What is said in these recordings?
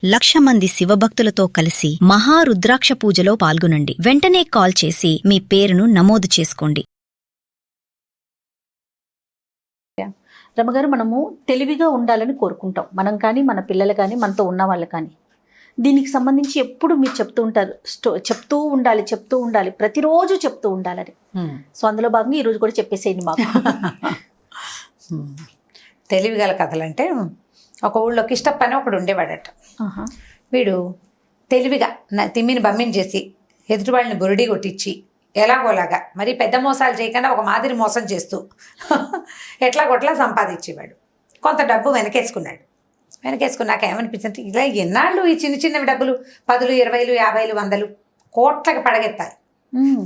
1,00,000 మంది శివభక్తులతో కలిసి మహారుద్రాక్ష పూజలో పాల్గొనండి. వెంటనే కాల్ చేసి మీ పేరును నమోదు చేసుకోండి. రమగారు, మనము తెలివిగా ఉండాలని కోరుకుంటాం, మనం కానీ మన పిల్లలు కానీ మనతో ఉన్న వాళ్ళు కానీ. దీనికి సంబంధించి ఎప్పుడు మీరు చెప్తూ ఉంటారు, చెప్తూ ఉండాలి, ప్రతిరోజు చెప్తూ ఉండాలని. సో అందులో భాగంగా ఈరోజు కూడా చెప్పేసేయండి మాకు. తెలివిగల కథలంటే, ఒక ఊళ్ళో కిష్టప్ప అని ఒకడు ఉండేవాడట. వీడు తెలివిగా తిమ్మిని బమ్మిని చేసి ఎదుటి వాళ్ళని బురుడి కొట్టించి ఎలాగోలాగా మరి పెద్ద మోసాలు చేయకుండా ఒక మాదిరి మోసం చేస్తూ ఎట్లాగొట్లా సంపాదించేవాడు. కొంత డబ్బు వెనకేసుకున్నాక ఏమనిపించింది, ఇలా ఎన్నాళ్ళు ఈ చిన్న చిన్నవి డబ్బులు 10, 20, 50, 100 కోట్లకు పడగెత్తాలి,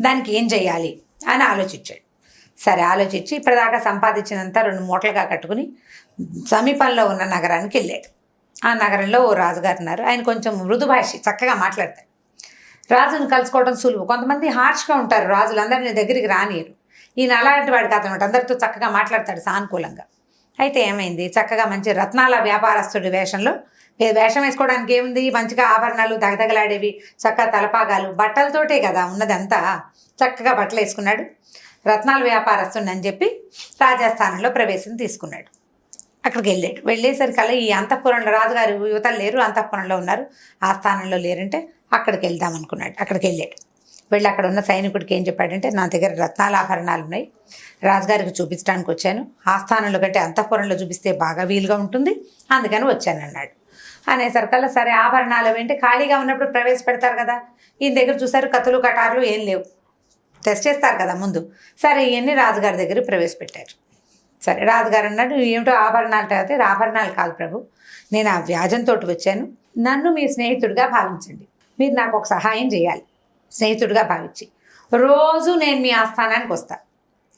దానికి ఏం చేయాలి అని ఆలోచించాడు. సరే ఆలోచించి ఇప్పటిదాకా సంపాదించినంత 2 మూటలుగా కట్టుకుని సమీపంలో ఉన్న నగరానికి వెళ్ళాడు. ఆ నగరంలో ఓ రాజుగారు ఉన్నారు. ఆయన కొంచెం మృదు భాషి, చక్కగా మాట్లాడతాడు. రాజుని కలుసుకోవడం సులువు. కొంతమంది హార్ష్గా ఉంటారు, రాజులు అందరినీ దగ్గరికి రానియరు. ఈయన అలాంటి వాడు కాదనమాట, అందరితో చక్కగా మాట్లాడతాడు సానుకూలంగా. అయితే ఏమైంది, చక్కగా మంచి రత్నాల వ్యాపారస్తుడి వేషంలో, వేషం వేసుకోవడానికి ఏముంది, మంచిగా ఆభరణాలు దగదగలాడేవి, చక్కగా తలపాగాలు, బట్టలతోటే కదా ఉన్నదంతా. చక్కగా బట్టలు వేసుకున్నాడు, రత్నాల వ్యాపారస్తుని అని చెప్పి రాజస్థానంలో ప్రవేశం తీసుకున్నాడు. అక్కడికి వెళ్ళాడు. వెళ్ళేసరికల్లా ఈ అంతఃపురంలో రాజుగారు యువతలు లేరు, అంతఃపురంలో ఉన్నారు, ఆ స్థానంలో లేరంటే అక్కడికి వెళ్దాం అనుకున్నాడు. అక్కడికి వెళ్ళాడు. వెళ్ళి అక్కడ ఉన్న సైనికుడికి ఏం చెప్పాడంటే, నా దగ్గర రత్నాల ఆభరణాలు ఉన్నాయి, రాజుగారికి చూపించడానికి వచ్చాను, ఆ స్థానంలో కంటే అంతఃపురంలో చూపిస్తే బాగా వీలుగా ఉంటుంది, అందుకని వచ్చాను అన్నాడు. అనేసరికల్లా సరే ఆభరణాలు ఏంటి, ఖాళీగా ఉన్నప్పుడు ప్రవేశపెడతారు కదా, ఈయన దగ్గర చూసారు కత్తులు కటార్లు ఏం లేవు, టెస్ట్ చేస్తారు కదా ముందు. సరే ఇవన్నీ రాజుగారి దగ్గర ప్రవేశపెట్టారు. సరే రాజుగారు అన్నాడు, ఏమిటో ఆభరణాలు అయితే, ఆభరణాలు కాదు ప్రభు, నేను ఆ వ్యాజంతో వచ్చాను, నన్ను మీ స్నేహితుడిగా భావించండి, మీరు నాకు ఒక సహాయం చేయాలి, స్నేహితుడిగా భావించి రోజు నేను మీ ఆస్థానానికి వస్తా,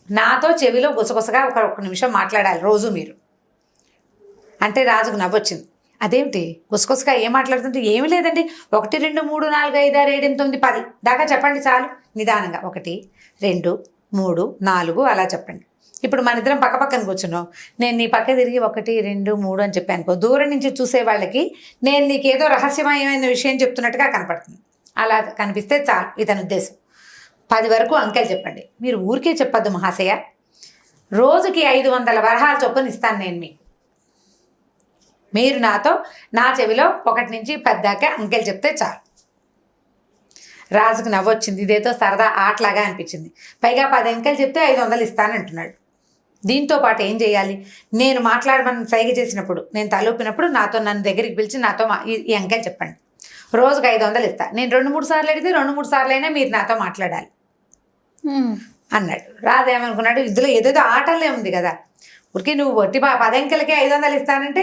నాతో చెవిలో గుసగుసగా ఒక నిమిషం మాట్లాడాలి రోజు మీరు అంటే. రాజుకు నవ్వొచ్చింది. అదేమిటి గుసగుసగా ఏం మాట్లాడుతుంటే, ఏమి లేదండి, 1, 2, 3, 4, 5, 6, 7, 8, 9, 10 దాకా చెప్పండి చాలు, నిదానంగా 1, 2, 3, 4 అలా చెప్పండి. ఇప్పుడు మన ఇద్దరం పక్కపక్కన కూర్చున్నాం, నేను నీ పక్క తిరిగి 1, 2, 3 అని చెప్పాను, దూరం నుంచి చూసే వాళ్ళకి నేను నీకేదో రహస్యమయమైన విషయం చెప్తున్నట్టుగా కనపడుతుంది, అలా కనిపిస్తే చాలు ఇతని ఉద్దేశం. 10 వరకు అంకెలు చెప్పండి, మీరు ఊరికే చెప్పొద్దు మహాశయ, రోజుకి 500 వరహాల చొప్పున ఇస్తాను నేను మీకు, మీరు నాతో నా చెవిలో 1 నుంచి 10 దాకా అంకెలు చెప్తే చాలు. రాజుకు నవ్వొచ్చింది, ఇదేదో సరదా ఆటలాగా అనిపించింది. పైగా 10 అంకెలు చెప్తే 500 ఇస్తానంటున్నాడు. దీంతో పాటు ఏం చేయాలి, నేను మాట్లాడమని సైగ చేసినప్పుడు, నేను తలూపినప్పుడు నన్ను దగ్గరికి పిలిచి నాతో ఈ అంకెలు చెప్పండి, రోజుకు 500 ఇస్తా, నేను 2-3 సార్లు అడిగితే 2-3 సార్లు అయినా మీరు నాతో మాట్లాడాలి అన్నాడు. రాజు ఏమనుకున్నాడు, ఇందులో ఏదేదో ఆటలే ఉంది కదా, ఊరికి నువ్వు వట్టి 10 అంకెలకే 500 ఇస్తానంటే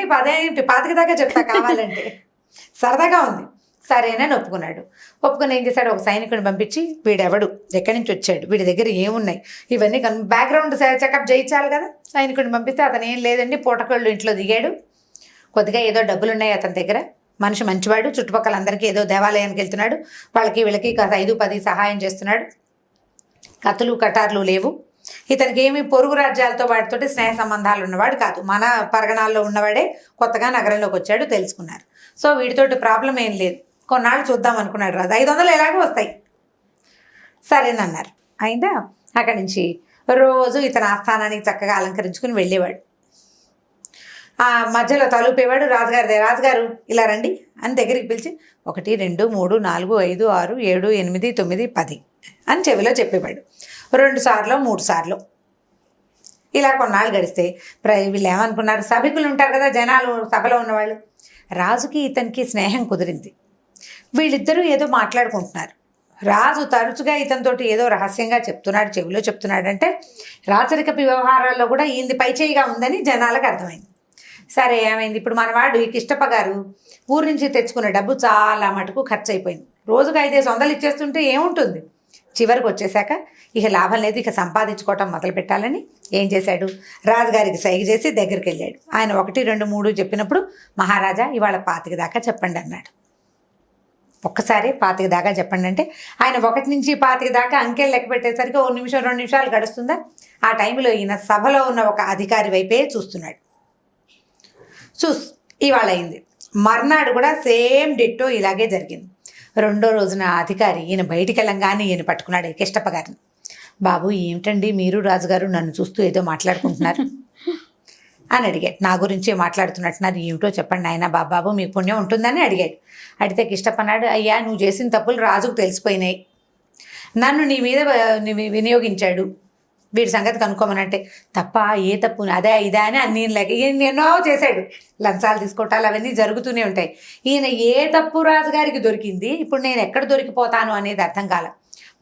10 దాకా చెప్తా కావాలంటే, సరదాగా ఉంది. సరేనని ఒప్పుకున్నాడు. ఒప్పుకుని ఏం చేశాడు, ఒక సైనికుడిని పంపించి, వీడెవడు, ఎక్కడి నుంచి వచ్చాడు, వీడి దగ్గర ఏమున్నాయి, ఇవన్నీ బ్యాక్గ్రౌండ్ చెకప్ చేయించాలి కదా. సైనికుడిని పంపిస్తే అతను ఏం లేదండి, పూటకోళ్ళు ఇంట్లో దిగాడు, కొద్దిగా ఏదో డబ్బులు ఉన్నాయి అతని దగ్గర, మనిషి మంచివాడు, చుట్టుపక్కల అందరికీ ఏదో దేవాలయానికి వెళ్తున్నాడు, వాళ్ళకి వీళ్ళకి 5-10 సహాయం చేస్తున్నాడు, కత్తులు కటార్లు లేవు, ఇతనికి ఏమి పొరుగు రాజ్యాలతో వాటితోటి స్నేహ సంబంధాలు ఉన్నవాడు కాదు, మన పరగణాల్లో ఉన్నవాడే, కొత్తగా నగరంలోకి వచ్చాడు, తెలుసుకున్నారు. సో వీటితోటి ప్రాబ్లం ఏం లేదు, కొన్నాళ్ళు చూద్దాం అనుకున్నాడు రాజు. 500 ఎలాగో వస్తాయి, సరేనన్నారు. అయిందా, అక్కడి నుంచి రోజు ఇతని ఆస్థానానికి చక్కగా అలంకరించుకుని వెళ్ళేవాడు. ఆ మధ్యలో తలుపేవాడు రాజుగారు ఇలా రండి అని దగ్గరికి పిలిచి 1, 2, 3, 4, 5, 6, 7, 8, 9, 10 అని చెవిలో చెప్పేవాడు. 2 సార్లు 3 సార్లు ఇలా కొన్నాళ్ళు గడిస్తే వీళ్ళు ఏమనుకున్నారు, సభికులు ఉంటారు కదా జనాలు, సభలో ఉన్నవాళ్ళు, రాజుకి ఇతనికి స్నేహం కుదిరింది. వీళ్ళిద్దరూ ఏదో మాట్లాడుకుంటున్నారు. రాజు తరచుగా ఇతనితోటి ఏదో రహస్యంగా చెప్తున్నాడు, చెవిలో చెప్తున్నాడంటే రాచరికపు వ్యవహారాల్లో కూడా ఈయనది పైచేయిగా ఉందని జనాలకు అర్థమైంది. సరే ఏమైంది, ఇప్పుడు మనవాడు ఈ కిష్టప్ప గారు ఊరి నుంచి తెచ్చుకున్న డబ్బు చాలా మటుకు ఖర్చు అయిపోయింది. రోజుకు 500 ఇచ్చేస్తుంటే ఏముంటుంది, చివరికి వచ్చేసాక ఇక లాభం లేదు, ఇక సంపాదించుకోవటం మొదలు పెట్టాలని ఏం చేశాడు, రాజుగారికి సైగ చేసి దగ్గరికి వెళ్ళాడు. ఆయన 1, 2, 3 చెప్పినప్పుడు, మహారాజా ఇవాళ 25 దాకా చెప్పండి అన్నాడు. ఒక్కసారి 25 దాకా చెప్పండి అంటే ఆయన 1 నుంచి 25 దాకా అంకెలు లెక్క పెట్టేసరికి 1 నిమిషం 2 నిమిషాలు గడుస్తుందా. ఆ టైంలో ఈయన సభలో ఉన్న ఒక అధికారి వైపే చూస్తున్నాడు. ఇవాళ అయింది. మర్నాడు కూడా సేమ్ డిట్టో ఇలాగే జరిగింది. రెండో రోజున అధికారి ఈయన బయటికి వెళ్ళంగానే ఈయన పట్టుకున్నాడు కిష్టప్ప గారిని. బాబు ఏమిటండి మీరు రాజుగారు నన్ను చూస్తూ ఏదో మాట్లాడుకుంటున్నారు అని అడిగాడు. నా గురించే మాట్లాడుతున్నట్టున్నారు, ఏమిటో చెప్పండి ఆయన బాబాబు మీకు పుణ్యం ఉంటుందని అడిగాడు. అడిగితే కిష్టప్ప అన్నాడు, అయ్యా నువ్వు చేసిన తప్పులు రాజుకు తెలిసిపోయినాయి, నన్ను నీ మీద వినియోగించాడు, వీడి సంగతి కనుక్కోమనంటే తప్ప ఏ తప్పు అదే ఇదా అని అన్ని ఎన్నో చేశాడు. లంచాలు తీసుకోవటాలు అవన్నీ జరుగుతూనే ఉంటాయి. ఈయన ఏ తప్పు రాజుగారికి దొరికింది, ఇప్పుడు నేను ఎక్కడ దొరికిపోతాను అనేది అర్థం కాల.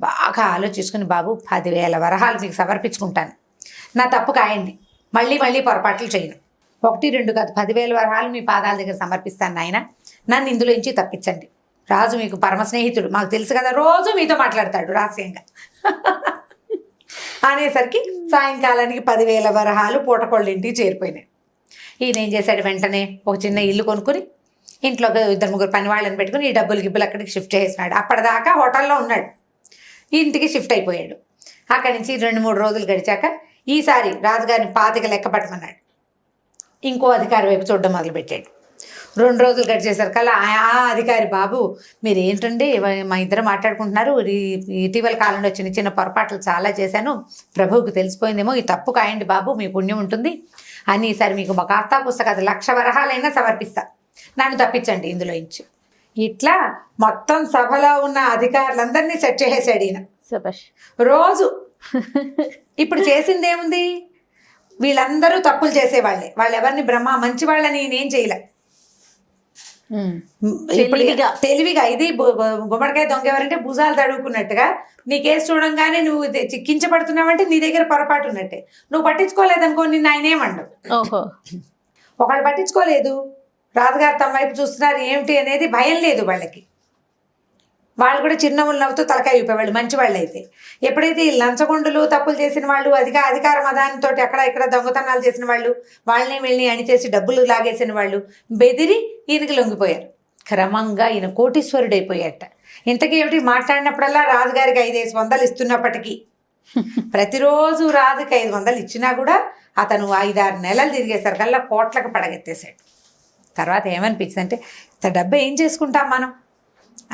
బాగా ఆలోచించుకుని బాబు 10,000 వరహాలు మీకు సమర్పించుకుంటాను, నా తప్పు కాయండి, మళ్ళీ మళ్ళీ పొరపాట్లు చేయను, 1, 2 కాదు 10,000 వరహాలు మీ పాదాల దగ్గర సమర్పిస్తాను నాయన, నన్ను ఇందులోంచి తప్పించండి. రాజు మీకు పరమ స్నేహితుడు, మాకు తెలుసు కదా, రోజు మీతో మాట్లాడతాడు రహస్యంగా అనేసరికి సాయంకాలానికి 10,000 వరహాలు పూటకోళ్ళ ఇంటికి చేరిపోయినాయి. ఈయన ఏం చేశాడు, వెంటనే ఒక చిన్న ఇల్లు కొనుక్కుని ఇంట్లో 2-3 పని వాళ్ళని పెట్టుకుని ఈ డబ్బులు గిబ్బులు అక్కడికి షిఫ్ట్ చేసినాడు. అప్పటిదాకా హోటల్లో ఉన్నాడు, ఇంటికి షిఫ్ట్ అయిపోయాడు. అక్కడి నుంచి 2-3 రోజులు గడిచాక ఈసారి రాజుగారిని 25 లెక్క పట్టమన్నాడు. ఇంకో అధికారి వైపు చూడడం మొదలుపెట్టాడు. 2 రోజులు గడిచేసరికల్లా ఆ అధికారి, బాబు మీరు ఏంటండి మా ఇద్దరు మాట్లాడుకుంటున్నారు, ఇటీవల కాలంలో చిన్న చిన్న పొరపాట్లు చాలా చేశాను, ప్రభువుకు తెలిసిపోయిందేమో, ఈ తప్పు కాయండి బాబు మీ పుణ్యం ఉంటుంది అని ఈసారి మీకు మా కాస్తా పుస్తక 1,00,000 వరహాలైనా సమర్పిస్తా, నన్ను తప్పించండి ఇందులో ఇంచి. ఇట్లా మొత్తం సభలో ఉన్న అధికారులందరినీ సెట్ చేసేసాడు ఈయన రోజు. ఇప్పుడు చేసింది ఏముంది, వీళ్ళందరూ తప్పులు చేసేవాళ్ళే, వాళ్ళు ఎవరిని మంచి వాళ్ళని నేనేం చేయలే. తెలివిగా ఇది గుమ్మడికాయ దొంగ ఎవరంటే భుజాలు తడువుకున్నట్టుగా నీ కేసు చూడంగానే నువ్వు కించపడుతున్నావంటే నీ దగ్గర పొరపాటు ఉన్నట్టే. నువ్వు పట్టించుకోలేదనుకో నిన్ను ఆయన ఏమండు. ఒకళ్ళు పట్టించుకోలేదు, రాజుగారు తమ వైపు చూస్తున్నారు ఏమిటి అనేది భయం లేదు వాళ్ళకి. వాళ్ళు కూడా చిరునవ్వులు నవ్వుతూ తలకాయ ఊపేవాళ్ళు మంచి వాళ్ళు అయితే. ఎప్పుడైతే ఈ లంచగొండులు తప్పులు చేసిన వాళ్ళు, అధికార మదానితో అక్కడ ఇక్కడ దొంగతనాలు చేసిన వాళ్ళు, వాళ్ళని వీళ్ళని అణిచేసి డబ్బులు లాగేసిన వాళ్ళు బెదిరి ఈయనకి లొంగిపోయారు. క్రమంగా ఈయన కోటీశ్వరుడైపోయాట. ఇంతకీ ఏమిటి మాట్లాడినప్పుడల్లా రాజుగారికి 500 ఇస్తున్నప్పటికీ ప్రతిరోజు రాజుకి 500 ఇచ్చినా కూడా అతను 5-6 నెలలు తిరిగేసరికల్లా కోట్లకు పడగెత్తేశాడు. తర్వాత ఏమనిపించింది అంటే ఇంత డబ్బు ఏం చేసుకుంటాం మనం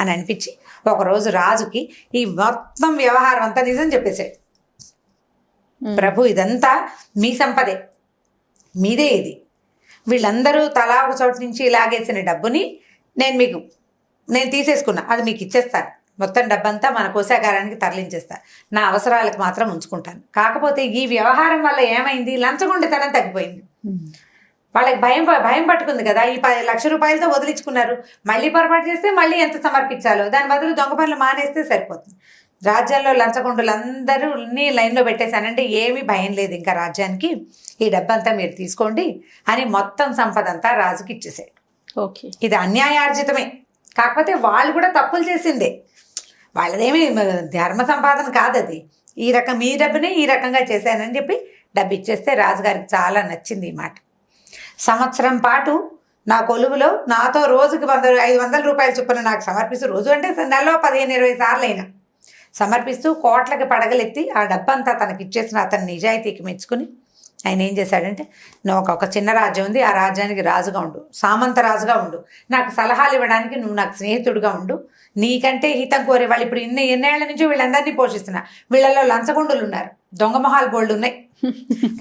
అని అనిపించి ఒకరోజు రాజుకి ఈ మొత్తం వ్యవహారం అంతా నిజం చెప్పేశాడు. ప్రభు ఇదంతా మీ సంపదే, మీదే ఇది, వీళ్ళందరూ తలా ఒక చోటు నుంచి లాగేసిన డబ్బుని నేను తీసేసుకున్నా, అది మీకు ఇచ్చేస్తాను, మొత్తం డబ్బంతా మన కోశాగారానికి తరలించేస్తా, నా అవసరాలకు మాత్రం ఉంచుకుంటాను. కాకపోతే ఈ వ్యవహారం వల్ల ఏమైంది, లంచగొండితనం తగ్గిపోయింది. వాళ్ళకి భయం పట్టుకుంది కదా, ఈ 10,00,000 రూపాయలతో వదిలించుకున్నారు, మళ్ళీ పొరపాటు చేస్తే మళ్ళీ ఎంత సమర్పించాలో, దాని బదులు దొంగ పనులు మానేస్తే సరిపోతుంది. రాజ్యంలో లంచగొండులందరూని లైన్లో పెట్టేశానంటే ఏమీ భయం లేదు ఇంకా రాజ్యానికి, ఈ డబ్బంతా మీరు తీసుకోండి అని మొత్తం సంపద అంతా రాజుకి ఇచ్చేసాడు. ఓకే, ఇది అన్యాయార్జితమే, కాకపోతే వాళ్ళు కూడా తప్పులు చేసిందే, వాళ్ళదేమీ ధర్మ సంపాదన కాదు అది. మీ డబ్బునే ఈ రకంగా చేశానని చెప్పి డబ్బు ఇచ్చేస్తే రాజుగారికి చాలా నచ్చింది ఈ మాట. సంవత్సరం పాటు నా కొలువులో నాతో రోజుకి 500 రూపాయల చొప్పున నాకు సమర్పిస్తూ, రోజు అంటే నెలలో 15-20 సార్లు అయినా సమర్పిస్తూ కోట్లకి పడగలెత్తి ఆ డబ్బంతా తనకి ఇచ్చేసిన అతని నిజాయితీకి మెచ్చుకుని ఆయన ఏం చేశాడంటే, నువ్వు ఒక చిన్న రాజ్యం ఉంది, ఆ రాజ్యానికి రాజుగా ఉండు, సామంత రాజుగా ఉండు, నాకు సలహాలు ఇవ్వడానికి నువ్వు నాకు స్నేహితుడిగా ఉండు, నీకంటే హితం కోరే వాళ్ళు ఇప్పుడు ఎన్నేళ్ల నుంచి వీళ్ళందరినీ పోషిస్తున్నా, వీళ్ళలో లంచగొండులు ఉన్నారు, దొంగ మొహాలు బోల్డ్ ఉన్నాయి,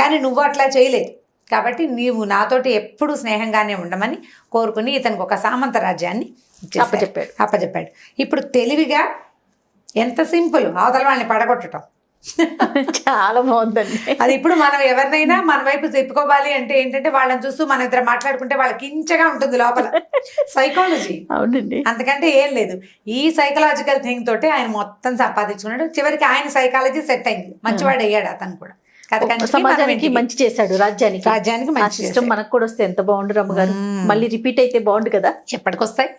కానీ నువ్వు అట్లా చేయలేదు, కాబట్టి నీవు నాతోటి ఎప్పుడు స్నేహంగానే ఉండమని కోరుకుని ఇతనికి ఒక సామంత రాజ్యాన్ని అప్పచెప్పాడు. ఇప్పుడు తెలివిగా ఎంత సింపుల్, అవతల వాళ్ళని పడగొట్టడం చాలా బాగుందండి. అది ఇప్పుడు మనం ఎవరినైనా మన వైపు తిప్పుకోవాలి అంటే ఏంటంటే వాళ్ళని చూస్తూ మన ఇద్దరు మాట్లాడుకుంటే వాళ్ళకి ఇంచగా ఉంటుంది లోపల సైకాలజీ. అవునండి, అంతకంటే ఏం లేదు. ఈ సైకలాజికల్ థింగ్ తోటి ఆయన మొత్తం సంపాదించుకున్నాడు. చివరికి ఆయన సైకాలజీ సెట్ అయింది, మంచివాడు అయ్యాడు అతను కూడా. సమాజానికి మంచి చేశాడు, రాజ్యానికి మంచి సిస్టమ్ మనకు కూడా వస్తే ఎంత బాగుండు రమ్మగారు. మళ్ళీ రిపీట్ అయితే బాగుండు కదా, ఎప్పటికొస్తాయి.